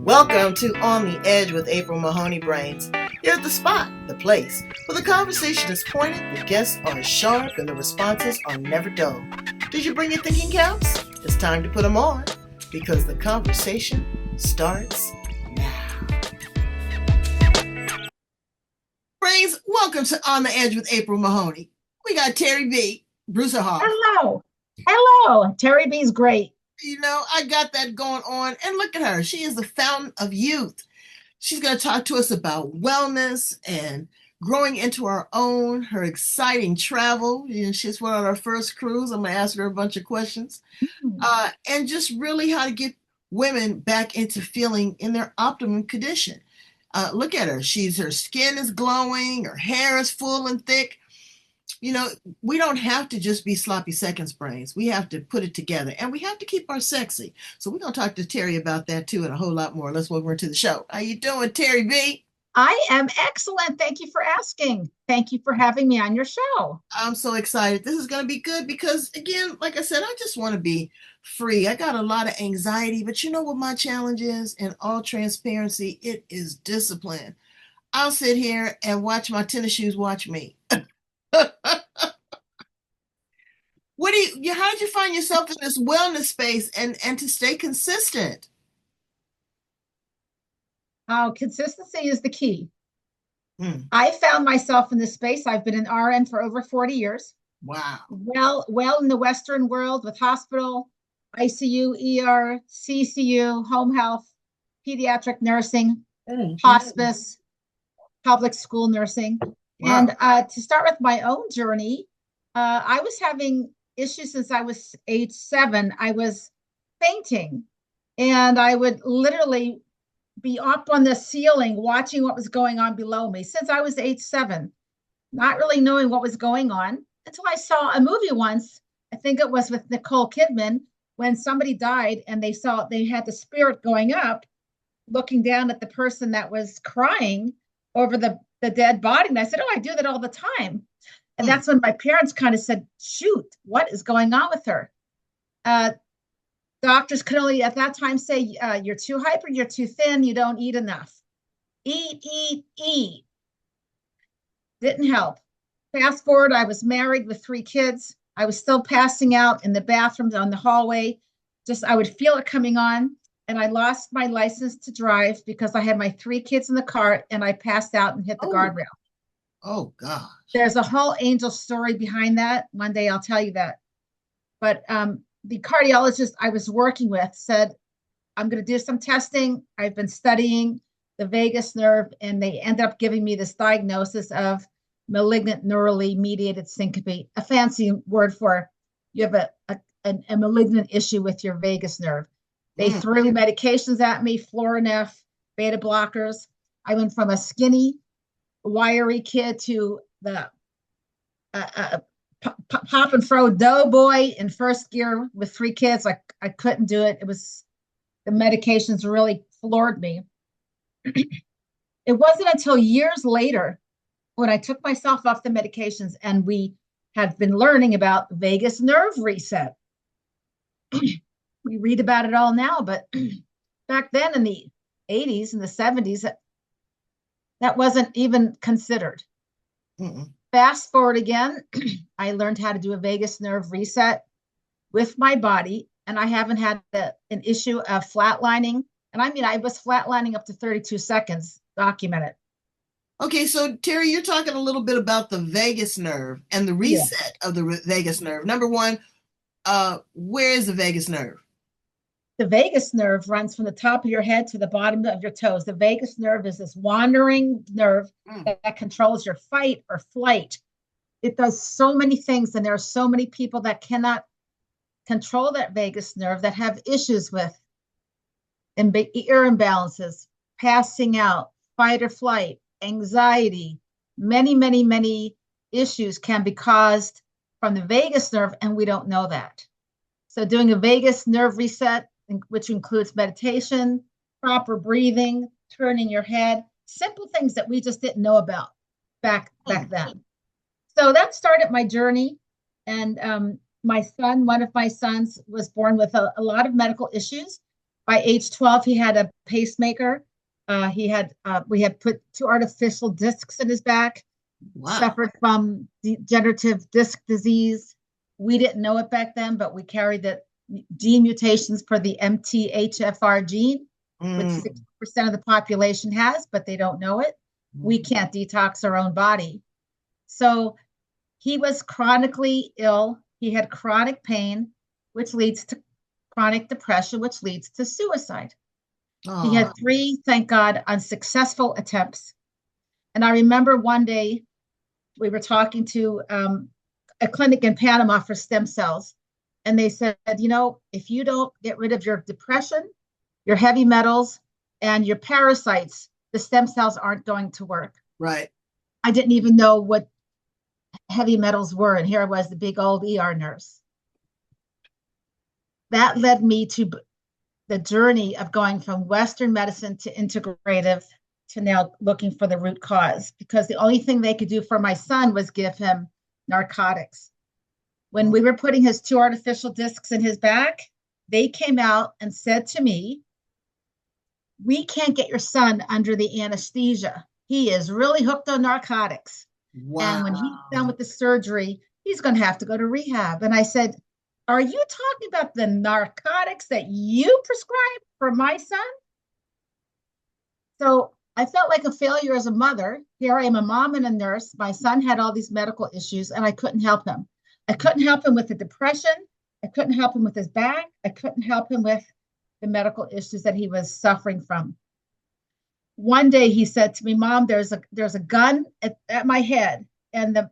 Welcome to On the Edge with April Mahoney Brains. You're at the spot, the place, where the conversation is pointed, the guests are sharp, and the responses are never dull. Did you bring your thinking caps? It's time to put them on, because the conversation starts now. Brains, welcome to On the Edge with April Mahoney. We got Terry B. Bruesehoff. Hello. Terry B's great. You know, I got that going on. And look at her. She is the fountain of youth. She's going to talk to us about wellness and growing into our own, her exciting travel. You know, she's went on our first cruise. I'm going to ask her a bunch of questions. And just really how to get women back into feeling in their optimum condition. Look at her. Her skin is glowing. Her hair is full and thick. You know, we don't have to just be sloppy seconds brains. We have to put it together, and we have to keep our sexy. So we're going to talk to Terry about that too and a whole lot more. Let's welcome her to the show. How you doing, Terry B? I am excellent. Thank you for asking. Thank you for having me on your show. I'm so excited. This is going to be good because, again, like I said, I just want to be free. I got a lot of anxiety, but you know what my challenge is? In all transparency, it is discipline. I'll sit here and watch my tennis shoes watch me. How did you find yourself in this wellness space and to stay consistent? Consistency is the key. I found myself in this space. I've been an RN for over 40 years. Wow. Well in the Western world with hospital, ICU, ER, CCU, home health, pediatric nursing, hospice, public school nursing. Wow. And to start with my own journey, I was having issues since I was age 7. I was fainting, and I would literally be up on the ceiling watching what was going on below me since I was age 7, not really knowing what was going on until I saw a movie once. I think it was with Nicole Kidman, when somebody died and they had the spirit going up, looking down at the person that was crying over the dead body. And I said, I do that all the time. And that's when my parents kind of said, shoot, what is going on with her? Doctors could only at that time say, you're too hyper, you're too thin, you don't eat enough. Eat. Didn't help. Fast forward, I was married with 3 kids. I was still passing out in the bathrooms on the hallway. I would feel it coming on. And I lost my license to drive because I had my 3 kids in the car and I passed out and hit the guardrail. Oh, gosh. There's a whole angel story behind that. One day I'll tell you that. But the cardiologist I was working with said, I'm going to do some testing. I've been studying the vagus nerve, and they ended up giving me this diagnosis of malignant neurally mediated syncope, a fancy word for you have a malignant issue with your vagus nerve. They threw medications at me, Florinef, beta blockers. I went from a skinny, wiry kid to the pop and throw doughboy in first gear with 3 kids. I couldn't do it. The medications really floored me. It wasn't until years later when I took myself off the medications and we have been learning about vagus nerve reset. We read about it all now, but back then in the 80s and the 70s, that wasn't even considered. Fast forward again, I learned how to do a vagus nerve reset with my body, and I haven't had an issue of flatlining. And I mean, I was flatlining up to 32 seconds, documented. Okay, so Terry, you're talking a little bit about the vagus nerve and the reset of the vagus nerve. Number one, where is the vagus nerve? The vagus nerve runs from the top of your head to the bottom of your toes. The vagus nerve is this wandering nerve that controls your fight or flight. It does so many things, and there are so many people that cannot control that vagus nerve that have issues with ear imbalances, passing out, fight or flight, anxiety. Many issues can be caused from the vagus nerve, and we don't know that. So doing a vagus nerve reset, which includes meditation, proper breathing, turning your head, simple things that we just didn't know about back then. So that started my journey. And one of my sons was born with a lot of medical issues. By age 12, he had a pacemaker. We had put two artificial discs in his back, Wow. suffered from degenerative disc disease. We didn't know it back then, but we carried the gene mutations for the MTHFR gene, which Mm. 60% of the population has, but they don't know it. We can't detox our own body. So he was chronically ill. He had chronic pain, which leads to chronic depression, which leads to suicide. He Oh. had three, thank God, unsuccessful attempts. And I remember one day we were talking to a clinic in Panama for stem cells. And they said, if you don't get rid of your depression, your heavy metals, and your parasites, the stem cells aren't going to work. Right. I didn't even know what heavy metals were. And here I was, the big old ER nurse. That led me to the journey of going from Western medicine to integrative to now looking for the root cause, because the only thing they could do for my son was give him narcotics. When we were putting his two artificial discs in his back, they came out and said to me, we can't get your son under the anesthesia. He is really hooked on narcotics. Wow. And when he's done with the surgery, he's going to have to go to rehab. And I said, are you talking about the narcotics that you prescribed for my son? So I felt like a failure as a mother. Here I am, a mom and a nurse. My son had all these medical issues, and I couldn't help him. I couldn't help him with the depression. I couldn't help him with his back. I couldn't help him with the medical issues that he was suffering from. One day he said to me, Mom, there's a gun at my head, and the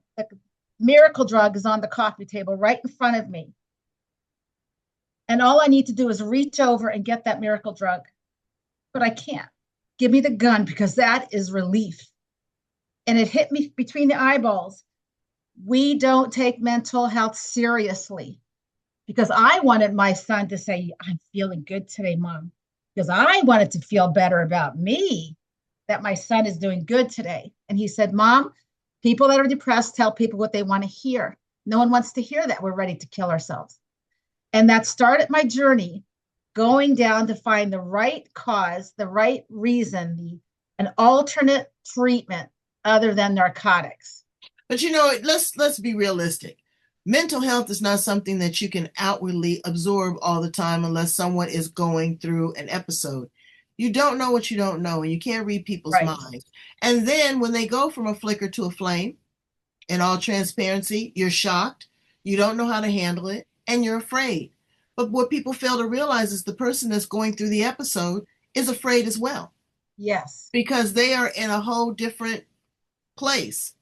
miracle drug is on the coffee table right in front of me. And all I need to do is reach over and get that miracle drug. But I can't. Give me the gun, because that is relief. And it hit me between the eyeballs. We don't take mental health seriously, because I wanted my son to say, I'm feeling good today, Mom, because I wanted to feel better about me, that my son is doing good today. And he said, Mom, people that are depressed tell people what they want to hear. No one wants to hear that we're ready to kill ourselves. And that started my journey, going down to find the right cause, the right reason, an alternate treatment other than narcotics. But let's be realistic. Mental health is not something that you can outwardly absorb all the time unless someone is going through an episode. You don't know what you don't know, and you can't read people's minds. And then when they go from a flicker to a flame, in all transparency, you're shocked, you don't know how to handle it, and you're afraid. But what people fail to realize is the person that's going through the episode is afraid as well. Yes. Because they are in a whole different place.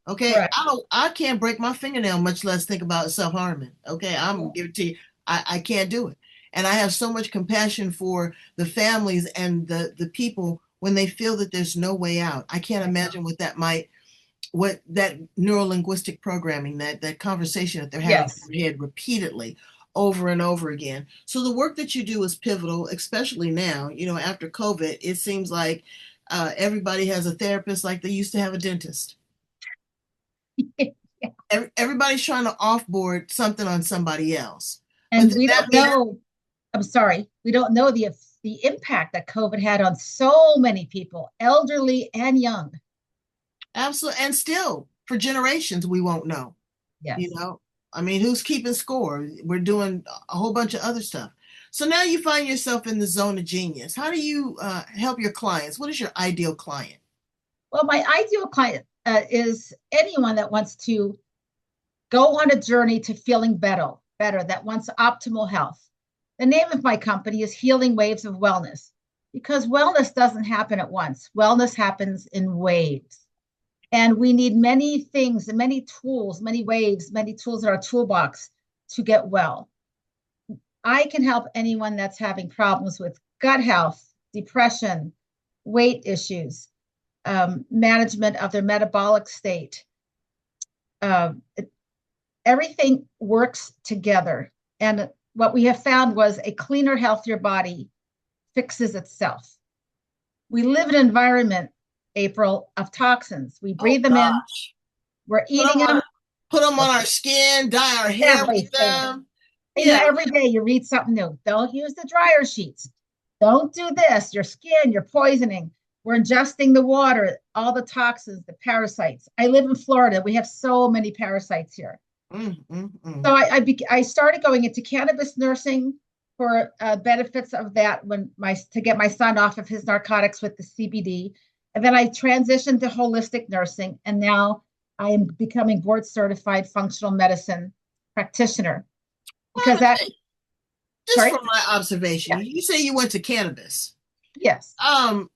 Okay. Correct. I can't break my fingernail, much less think about self-harming. Okay. I'm gonna give it to you. I can't do it. And I have so much compassion for the families and the people when they feel that there's no way out. I can't imagine what that neurolinguistic programming, that conversation that they're having in their head repeatedly over and over again. So the work that you do is pivotal, especially now, after COVID. It seems like everybody has a therapist like they used to have a dentist. Everybody's trying to offboard something on somebody else. And we don't know, I'm sorry, we don't know the impact that COVID had on so many people, elderly and young. Absolutely. And still, for generations, we won't know. Yes. I mean, who's keeping score? We're doing a whole bunch of other stuff. So now you find yourself in the zone of genius. How do you help your clients? What is your ideal client? Well, my ideal client is anyone that wants to go on a journey to feeling better, that wants optimal health. The name of my company is Healing Waves of Wellness, because wellness doesn't happen at once. Wellness happens in waves. And we need many things and many tools, many waves, many tools in our toolbox to get well. I can help anyone that's having problems with gut health, depression, weight issues, management of their metabolic state. Everything works together. And what we have found was a cleaner, healthier body fixes itself. We live in an environment, April, of toxins. We breathe them in. We're eating them. Put them on our skin, dye our hair with them. Every day you read something new. Don't use the dryer sheets. Don't do this. Your skin, you're poisoning. We're ingesting the water, all the toxins, the parasites. I live in Florida. We have so many parasites here. Mm, mm, So mm. I started going into cannabis nursing for benefits of that when my to get my son off of his narcotics with the CBD, and then I transitioned to holistic nursing, and now I am becoming board certified functional medicine practitioner because Well, that just sorry from my observation, yeah you say you went to cannabis. yes Um,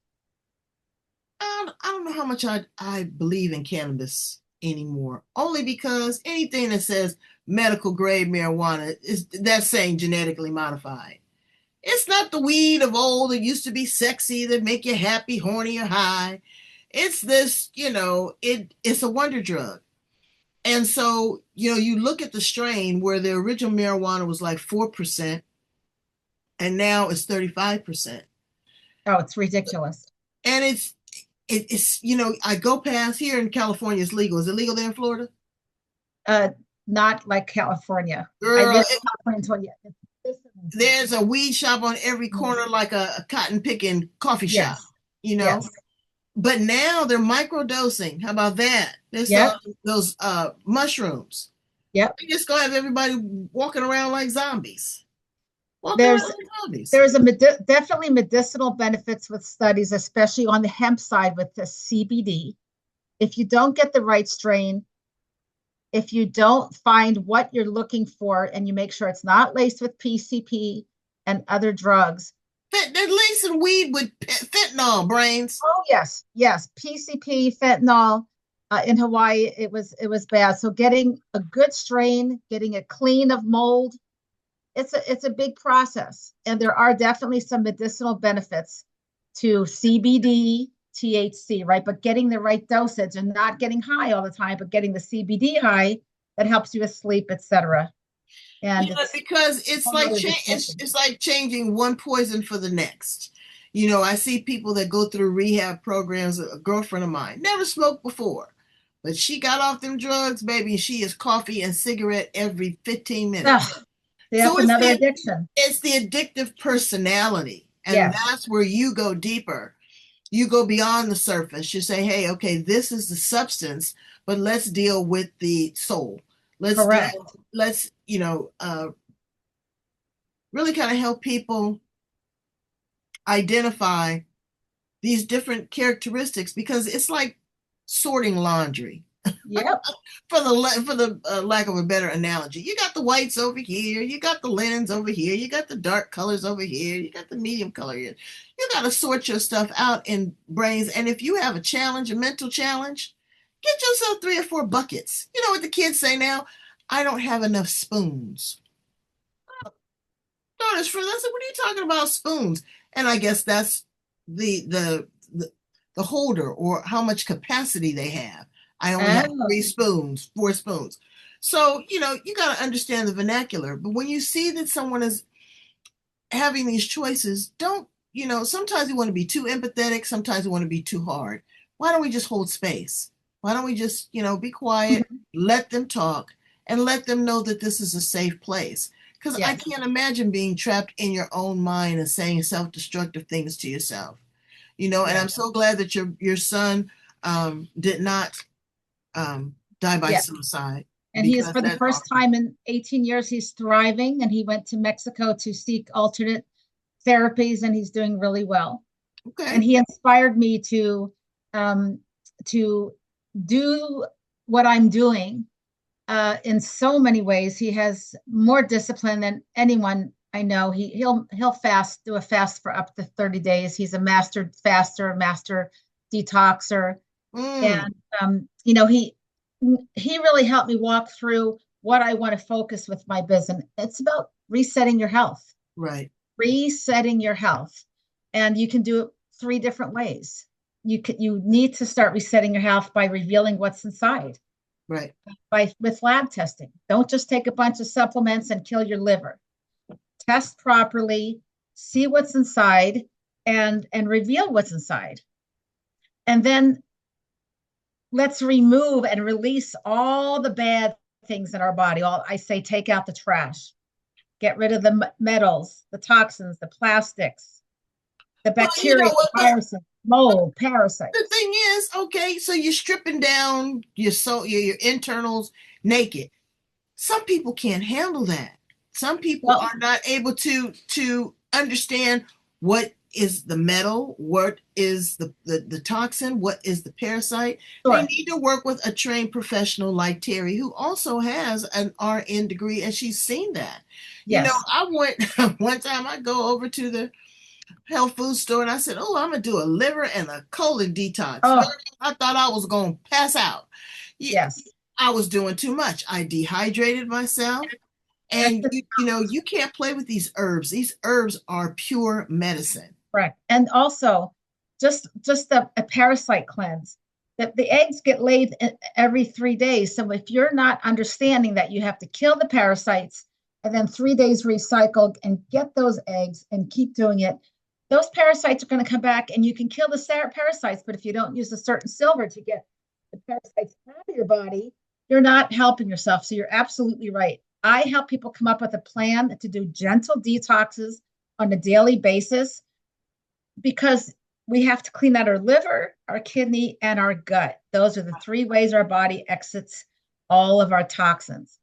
I don't know how much I believe in cannabis anymore. Only because anything that says medical grade marijuana is that's saying genetically modified. It's not the weed of old that used to be sexy that make you happy, horny, or high. It's this, it's a wonder drug. And so, you look at the strain where the original marijuana was like 4%, and now it's 35%. oh it's ridiculous And it's I go past here in California, it's legal. Is it legal there in Florida? uh not like California. I Girl, lived in California until there's a weed shop on every yeah. corner, like a cotton picking coffee shop, Yes, you know? yes, But now they're micro dosing. How about that? They're yep, selling those mushrooms. yep. They just gonna have everybody walking around like zombies. Walking around There's like zombies. there's a definitely medicinal benefits with studies, especially on the hemp side with the CBD. If you don't get the right strain, if you don't find what you're looking for, and you make sure it's not laced with PCP and other drugs. They're lacing weed with fentanyl, brains. Oh yes, yes, PCP, fentanyl. In Hawaii, it was bad. So getting a good strain, getting it clean of mold, it's a big process, and there are definitely some medicinal benefits to CBD, THC, right? But getting the right dosage and not getting high all the time, but getting the CBD high that helps you with sleep, etc. And it's Because a it's whole like other discussion. it's like changing one poison for the next. I see people that go through rehab programs. A girlfriend of mine never smoked before, but she got off them drugs, baby. She is coffee and cigarette every 15 minutes. Ugh, So that's another addiction. it's the addictive personality, and Yes, that's where you go deeper. You go beyond the surface. You say, hey, okay, this is the substance, but let's deal with the soul. Let's correct. deal, let's, really kind of help people identify these different characteristics, because it's like sorting laundry. Yep. For the lack of a better analogy, you got the whites over here, you got the linens over here, you got the dark colors over here, you got the medium color here. You got to sort your stuff out in brains. And if you have a challenge, a mental challenge, get yourself 3 or 4 buckets. You know what the kids say now? I don't have enough spoons. Daughters, for I said, what are you talking about, spoons? And I guess that's the the the, the holder, or how much capacity they have. I only have Oh, 3 spoons, 4 spoons. So, you got to understand the vernacular. But when you see that someone is having these choices, don't, sometimes you want to be too empathetic, sometimes you want to be too hard. Why don't we just hold space? Why don't we just, be quiet, mhm. let them talk, and let them know that this is a safe place? Because I Yes, can't imagine being trapped in your own mind and saying self-destructive things to yourself. And I'm yes, so glad that your son did not die by yes. suicide, And he is, because for the that's first awesome. time in 18 years, he's thriving, and he went to Mexico to seek alternate therapies, and he's doing really well. And Okay. he inspired me um, to do what I'm doing in so many ways. He has more discipline than anyone I know. He'll do a fast for up to 30 days. He's a master faster, master detoxer, Mm, and he really helped me walk through what I want to focus with my business. It's about resetting your health, right, resetting your health, and you can do it 3 different ways. You need to start resetting your health by revealing what's inside, right. by with lab testing. Don't just take a bunch of supplements and kill your liver. Test properly, see what's inside, and reveal what's inside. And then let's remove and release all the bad things in our body. All I say, take out the trash, get rid of the metals, the toxins, the plastics. the Well, you bacteria, know the what? viruses, mold, The parasites. thing is, okay, so you're stripping down your internals naked. Some people can't handle that. Some people Well, are not able to understand what is the metal, what is the toxin, what is the parasite. They sure. need to work with a trained professional like Terry, who also has an RN degree, and she's seen that. You know, Yes. I went one time. I go over to the health food store and I said, "Oh, I'm gonna do a liver and a colon detox." Oh, I thought I was gonna pass out. Yeah, yes. I was doing too much. I dehydrated myself. That's And the you can't play with these herbs. These herbs are pure medicine. correct. And also, just a parasite cleanse. That the eggs get laid every 3 days. So if you're not understanding that you have to kill the parasites and then 3 days recycle and get those eggs and keep doing it, those parasites are going to come back and you can kill the parasites. But if you don't use a certain silver to get the parasites out of your body, you're not helping yourself. So you're absolutely right. I help people come up with a plan to do gentle detoxes on a daily basis because we have to clean out our liver, our kidney, and our gut. Those are the three ways our body exits all of our toxins.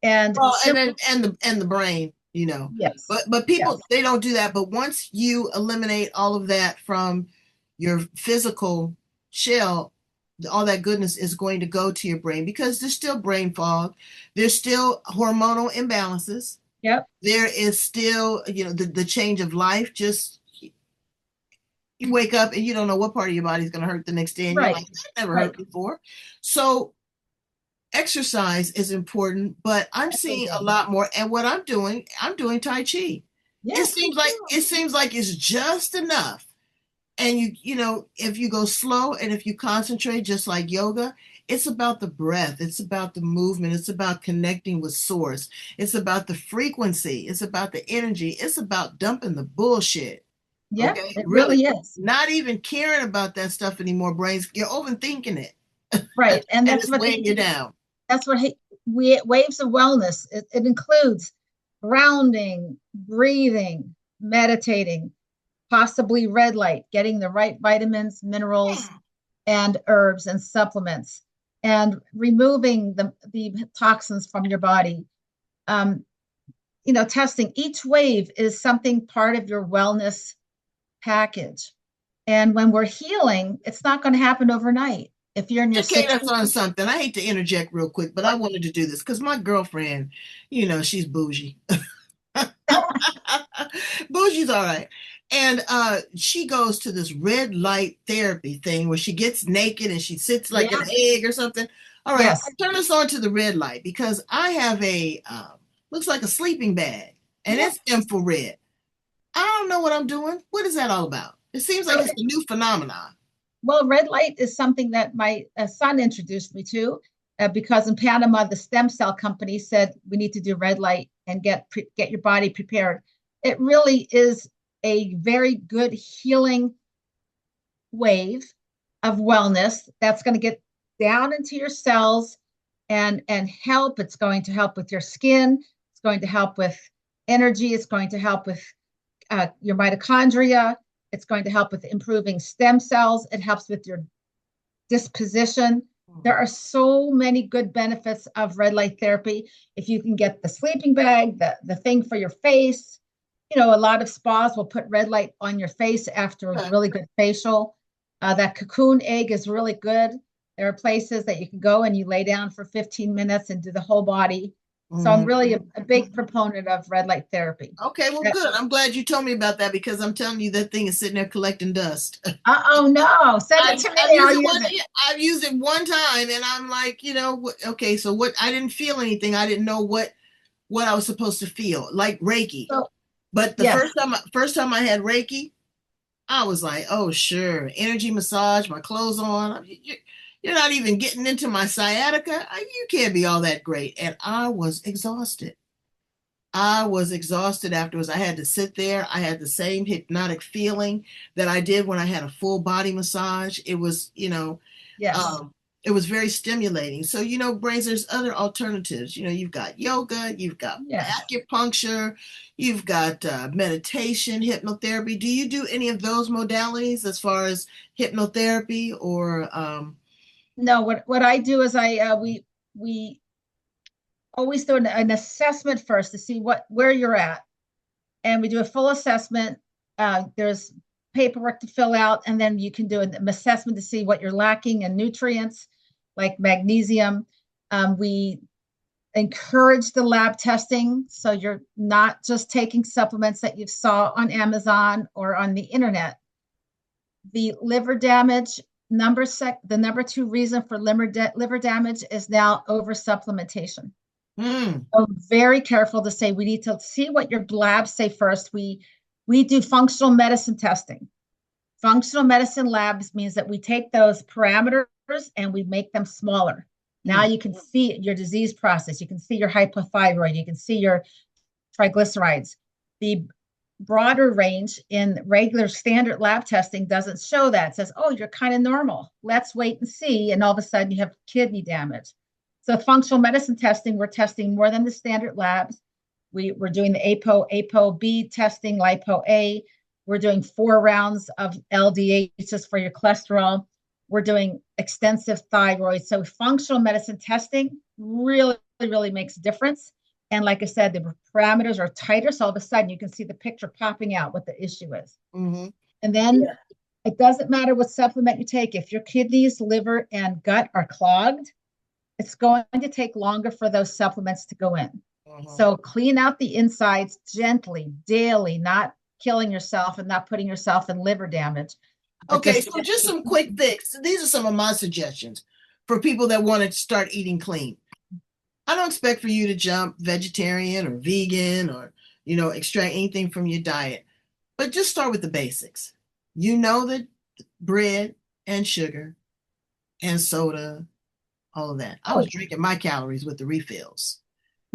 And Well, and simple, then and the brain, you know. yes, But people yes, they don't do that. But once you eliminate all of that from your physical shell, all that goodness is going to go to your brain because there's still brain fog, there's still hormonal imbalances, yep, there is still, the change of life. Just you wake up and you don't know what part of your body is going to hurt the next day, and you're right, like, that never right. hurt before. So exercise is important, but I'm Every seeing a day. lot more. And what I'm doing Tai Chi. It Yes, me seems like too. it seems like it's just enough. And if you go slow and if you concentrate, just like yoga, it's about the breath, it's about the movement, it's about connecting with source, it's about the frequency, it's about the energy, it's about dumping the bullshit. Yeah, Okay, it really, really is. not even caring about that stuff anymore. Brains, you're overthinking it, Right. And and that's it's what weighing you down. waves of wellness. It includes grounding, breathing, meditating, possibly red light, getting the right vitamins, minerals, and herbs and supplements, and removing the toxins from your body. Um, testing each wave is something part of your wellness package. And when we're healing, it's not going to happen overnight. If you're in your Educate 60s, us on something. I hate to interject real quick, but I what? wanted to do this because my girlfriend, she's bougie. Bougie's all right. And she goes to this red light therapy thing where she gets naked and she sits like an Yeah, egg or something. All right, yes. turn us on to the red light because I have a looks like a sleeping bag and Yeah. it's infrared. I don't know what I'm doing. What is that all about? It seems like it's Okay. a new phenomenon. Well, red light is something that my son introduced me to because in Panama, the stem cell company said we need to do red light and get your body prepared. It really is a very good healing wave of wellness that's going to get down into your cells and help. It's going to help with your skin. It's going to help with energy. It's going to help with your mitochondria. It's going to help with improving stem cells. It helps with your disposition. There are so many good benefits of red light therapy. If you can get the sleeping bag, the thing for your face, a lot of spas will put red light on your face after a Okay. really good facial. That cocoon egg is really good. There are places that you can go and you lay down for 15 minutes and do the whole body. So I'm really Mhm. a big proponent of red light therapy. Okay, well, That, good. I'm glad you told me about that because I'm telling you that thing is sitting there collecting dust. oh no, send it I've, to I've me. used I'll it use one. it. Yeah, I've used it one time, and I'm like, okay. So what? I didn't feel anything. I didn't know what I was supposed to feel, like Reiki. So But the yes, first time I had Reiki, I was like, oh sure, energy massage, my clothes on. You're not even getting into my sciatica. You can't be all that great, and I was exhausted. I was exhausted afterwards. I had to sit there. I had the same hypnotic feeling that I did when I had a full body massage. It was, yes. um, It was very stimulating. So, brains, there's other alternatives. You've got yoga, you've got Yes. acupuncture, you've got meditation, hypnotherapy. Do you do any of those modalities as far as hypnotherapy or No, what I do is we always do an assessment first to see where you're at, and we do a full assessment. There's paperwork to fill out, and then you can do an assessment to see what you're lacking in nutrients like magnesium. We encourage the lab testing, so you're not just taking supplements that you saw on Amazon or on the internet. The liver damage the number two reason for liver damage is now over supplementation. So very careful to say we need to see what your labs say first. We do functional medicine testing. Functional medicine labs means that we take those parameters and we make them smaller. Now you can see your disease process. You can see your hypothyroid. You can see your triglycerides. The broader range in regular standard lab testing doesn't show that. It says, oh, you're kind of normal. Let's wait and see. And all of a sudden you have kidney damage. So functional medicine testing, we're testing more than the standard labs. We're doing the ApoB testing, lipo-A. We're doing 4 rounds of LDH just for your cholesterol. We're doing extensive thyroid. So functional medicine testing really, really makes a difference. And like I said, the parameters are tighter. So all of a sudden you can see the picture popping out what the issue is. And then it doesn't matter what supplement you take. If your kidneys, liver, and gut are clogged, it's going to take longer for those supplements to go in. So clean out the insides gently, daily, not killing yourself and not putting yourself in liver damage. Okay, so just some quick fix. These are some of my suggestions for people that want to start eating clean. I don't expect for you to jump vegetarian or vegan or, extract anything from your diet, but just start with the basics. You know that bread and sugar and soda, all of that. I was drinking my calories with the refills.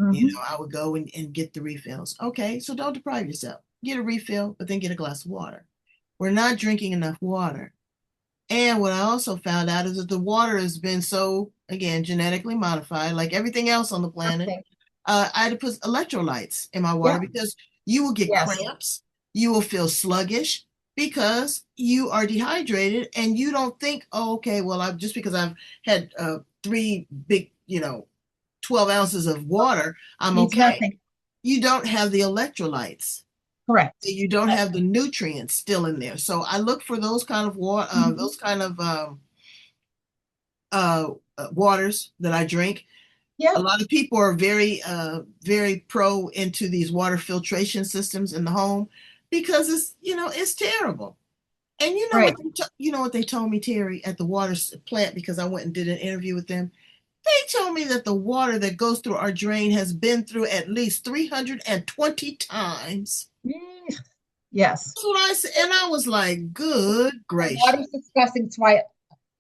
I would go and get the refills. Okay, so don't deprive yourself. Get a refill, but then get a glass of water. We're not drinking enough water. And what I also found out is that the water has been so, again, genetically modified, like everything else on the planet. I had to put electrolytes in my water because you will get cramps. You will feel sluggish because you are dehydrated and you don't think, oh, okay, well, just because I've had 3 big, 12 ounces of water, I'm okay. Nothing. You don't have the electrolytes. Correct. You don't have the nutrients still in there. So I look for those kind of water, those kind of waters that I drink. A lot of people are very, very pro into these water filtration systems in the home because it's terrible. And what they told me, Terry, at the water plant, because I went and did an interview with them. They told me that the water that goes through our drain has been through at least 320 times. Yes. That's what I said. And I was like, good gracious. Water's disgusting. That's why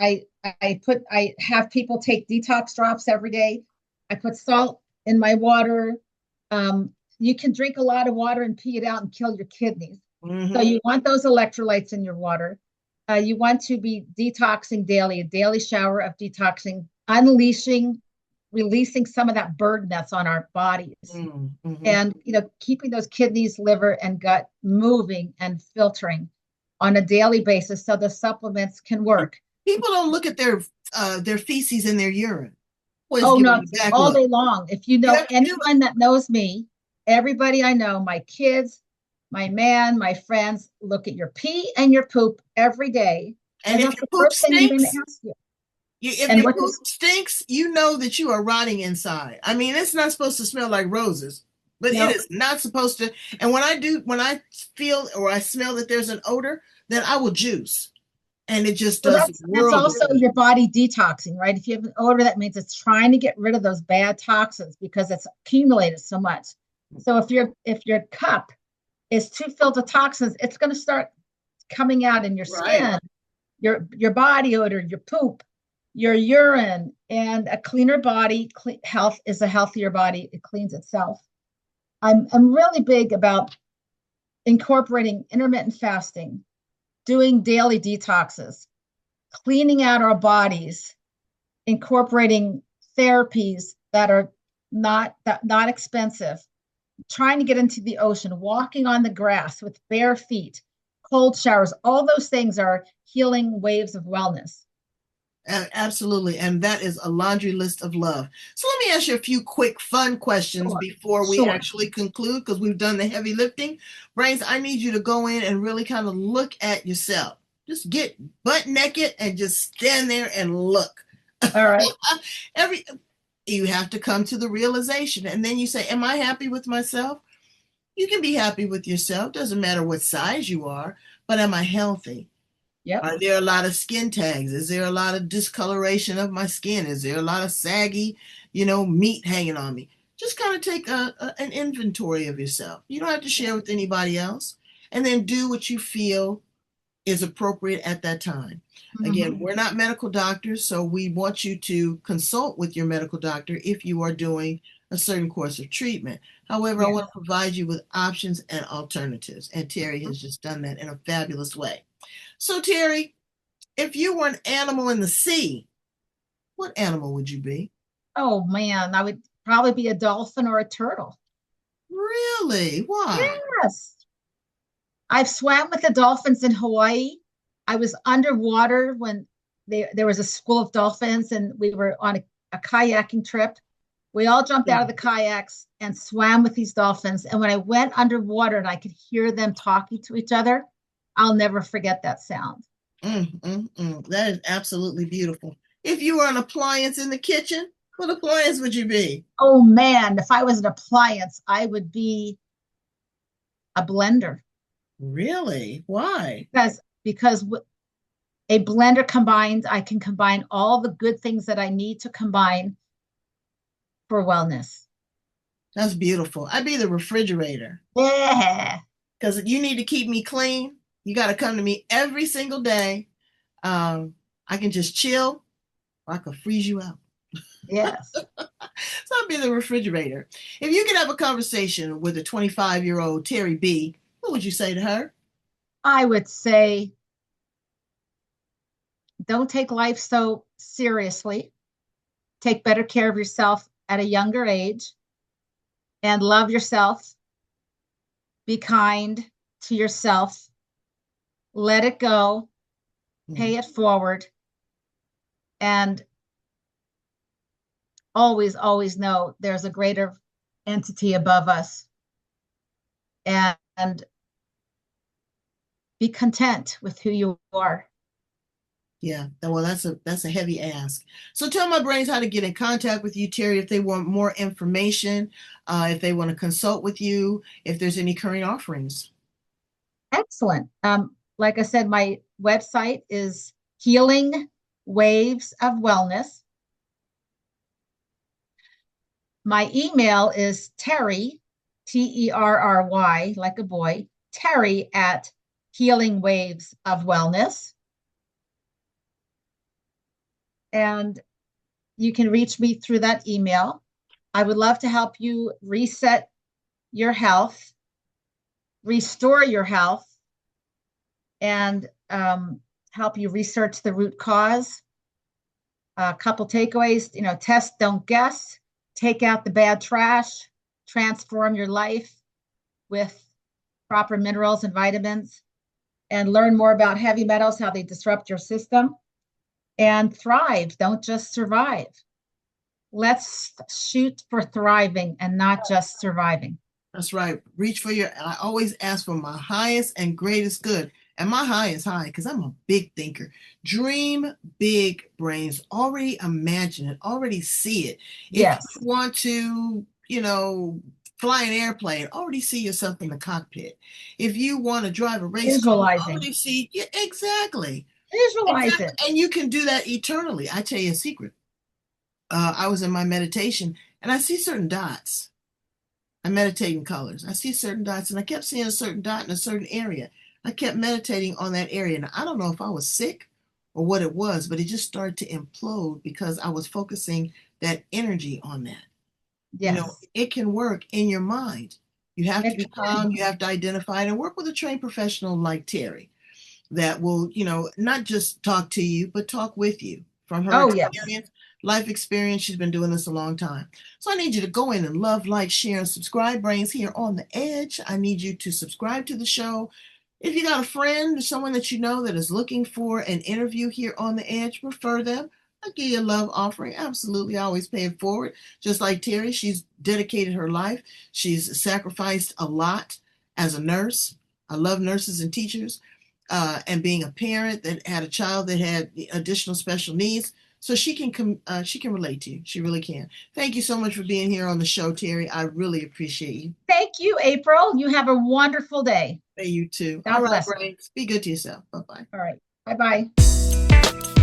I have people take detox drops every day. I put salt in my water. You can drink a lot of water and pee it out and kill your kidneys. So you want those electrolytes in your water. You want to be detoxing daily, a daily shower of detoxing, releasing some of that burden that's on our bodies. And, keeping those kidneys, liver, and gut moving and filtering on a daily basis so the supplements can work. People don't look at their feces and their urine. Oh, no, all day long. If you know anyone that knows me, everybody I know, my kids, my man, my friends, look at your pee and your poop every day. And if your poop stinks, if your poop stinks, you know that you are rotting inside. I mean, it's not supposed to smell like roses, but it is not supposed to. And when I feel or I smell that there's an odor, then I will juice. And it just does. That's also your body detoxing, right? If you have an odor, that means it's trying to get rid of those bad toxins because it's accumulated so much. So if your cup is too filled with toxins, it's going to start coming out in your skin, your body odor, your poop, your urine. And a cleaner body, health is a healthier body. It cleans itself. I'm really big about incorporating intermittent fasting, doing daily detoxes, cleaning out our bodies, incorporating therapies that are not expensive, trying to get into the ocean, walking on the grass with bare feet, cold showers, all those things are healing waves of wellness. Absolutely. And that is a laundry list of love. So let me ask you a few quick, fun questions Sure, before we sure. actually conclude because we've done the heavy lifting. Brains, I need you to go in and really kind of look at yourself. Just get butt naked and just stand there and look. All right. Every You have to come to the realization and then you say, am I happy with myself? You can be happy with yourself. Doesn't matter what size you are, but am I healthy? Yep. Are there a lot of skin tags? Is there a lot of discoloration of my skin? Is there a lot of saggy, meat hanging on me? Just kind of take an inventory of yourself. You don't have to share with anybody else. And then do what you feel is appropriate at that time. Again, Mm-hmm. we're not medical doctors, so we want you to consult with your medical doctor if you are doing a certain course of treatment. However, I Yeah. want to provide you with options and alternatives, and Terry has just done that in a fabulous way. So, Terry, if you were an animal in the sea, what animal would you be? Oh man, I would probably be a dolphin or a turtle. Really? Why? Yes. I've swam with the dolphins in Hawaii. I was underwater when there was a school of dolphins and we were on a kayaking trip. We all jumped out of the kayaks and swam with these dolphins. And when I went underwater and I could hear them talking to each other, I'll never forget that sound. That is absolutely beautiful. If you were an appliance in the kitchen, what appliance would you be? Oh man, if I was an appliance, I would be a blender Really? Why? because a blender combined, I can combine all the good things that I need to combine for wellness. That's beautiful. I'd be the refrigerator Yeah. because you need to keep me clean. You got to come to me every single day. I can just chill or I could freeze you out. Yes. So I'd be the refrigerator. If you could have a conversation with a 25-year-old Terry B, what would you say to her? I would say don't take life so seriously. Take better care of yourself at a younger age and love yourself. Be kind to yourself. Let it go. Mm, Pay it forward. And always, always know there's a greater entity above us. And be content with who you are. yeah, well, that's a heavy ask. So tell my brains how to get in contact with you, Terry, if they want more information, if they want to consult with you, if there's any current offerings. Excellent. Like I said, my website is Healing Waves of Wellness. My email is Terry, Terry, like a boy, Terry at Healing Waves of Wellness. And you can reach me through that email. I would love to help you reset your health, restore your health, and help you research the root cause. A couple takeaways, test, don't guess, take out the bad trash, transform your life with proper minerals and vitamins, and learn more about heavy metals, how they disrupt your system, and thrive. Don't just survive. Let's shoot for thriving and not just surviving. That's right. I always ask for my highest and greatest good. And my high is high because I'm a big thinker. Dream big, brains. Already imagine it, already see it. If you Yes. want to, fly an airplane, already see yourself in the cockpit. If you want to drive a race car, Visualizing. already see, yeah, exactly. Visualize Exactly. it. And you can do that eternally. I tell you a secret. I was in my meditation and I see certain dots. I meditate in colors. I see certain dots, and I kept seeing a certain dot in a certain area. I kept meditating on that area. And I don't know if I was sick or what it was, but it just started to implode because I was focusing that energy on that. Yes. It can work in your mind. You have to It be can. calm, you have to identify it and work with a trained professional like Terry that will, not just talk to you, but talk with you from her Oh, yes. experience. life experience. She's been doing this a long time. So I need you to go in and love, like, share, and subscribe. Brains here on the edge. I need you to subscribe to the show. If you got a friend or someone that you know that is looking for an interview here on the edge, refer them. I'll give you a love offering. Absolutely. I always pay it forward. Just like Terry, she's dedicated her life. She's sacrificed a lot as a nurse. I love nurses and teachers, and being a parent that had a child that had additional special needs. So she can relate to you. She really can. Thank you so much for being here on the show, Terry. I really appreciate you. Thank you, April. You have a wonderful day. Hey, you too. God All right, bless. Brains. Be good to yourself. Bye-bye. All right. Bye-bye.